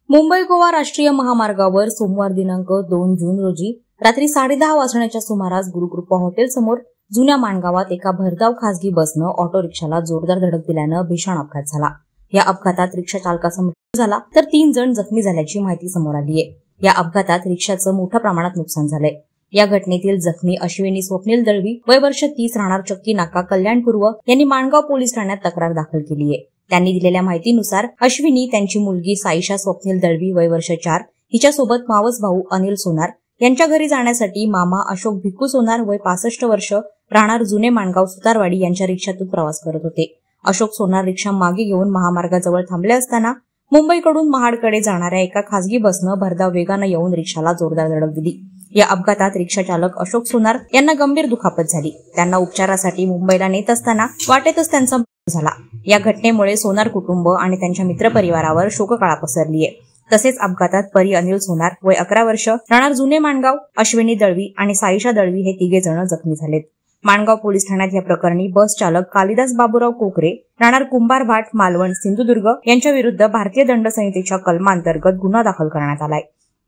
मुंबई गोवा राष्ट्रीय महामार्गावर सोमवार दिनांक 2 जून रोजी रात्री 10:30 वाजण्याच्या सुमारास गुरुकृपा हॉटेल समोर जुन्या माणगावात एका भरधाव खासगी बसनं ऑटो रिक्षाला जोरदार धडक दिल्यानं भीषण अपघात झाला। या अपघातात रिक्षा चालकाचा मृत्यू झाला तर 3 जण जखमी झाल्याची माहिती समोर आली आहे। या अपघातात रिक्षाचं मोठ्या प्रमाणात नुकसान झालंय। या घटनेतील जखमी अश्विनी स्वप्नील दळवी वय वर्ष 30 राहणार चक्की नाका कल्याण पूर्व यांनी माणगाव पोलीस ठाण्यात तक्रार दाखल केली आहे। त्यांनी दिलेल्या माहितीनुसार अश्विनी त्यांची मुलगी साईशा स्वप्नील दळवी वय वर्ष 4 हिच्यासोबत मावस भाऊ अनिल सोनार यांच्या घरी जाण्यासाठी मामा अशोक भिक्कू सोनार वय 65 वर्ष राहणार जुने माणगाव सुतारवाडी यांच्या रिक्षातून प्रवास करत होते। अशोक सोनार रिक्षा मागे घेऊन महामार्गाजवळ थांबले असताना मुंबईकडून महाडकडे जाणाऱ्या एका खासगी बसनं भरधाव वेगानं येऊन रिक्षाला जोरदार धडक दिली। या अपघातात रिक्षा चालक अशोक सोनार यांना गंभीर दुखापत झाली। त्यांना उपचारासाठी मुंबईला नेत असताना वाटेतच त्यांचा मृत्यू झाला। या घटनेमुळे सोनार कुटुंब आणि त्यांच्या मित्रपरिवारावर शोककळा पसरली आहे। तसेच अपघातात परी अनिल सोनार वय 11 वर्ष राहणार जुने माणगाव, अश्विनी दळवी आणि साईशा दळवी हे 3 जण जखमी झालेत। माणगाव पोलीस ठाण्यात या प्रकरणी बस चालक कालिदास बाबूराव कोकरे राहणार कुंभार भाट मालवण सिंधुदुर्ग यांच्या विरुद्ध भारतीय दंड संहितेच्या कलमांतर्गत गुन्हा दाखल करण्यात आलाय।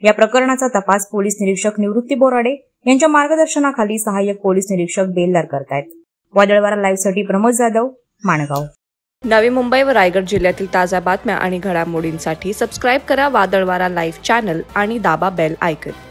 या प्रकरणाचा तपास पोलीस निरीक्षक निवृत्ती बोराडे यांच्या मार्गदर्शनाखाली सहाय्यक पोलीस निरीक्षक बेलदार करतायत। वादळवारा लाईव्हसाठी प्रमोद जाधव, माणगाव। नवी मुंबई व रायगड जिल्ह्यातील ताज्या बातम्या आणि घडामोडींसाठी सबस्क्राईब करा वादळवारा लाईव्ह चॅनल आणि दाबा बेल आयकॉन।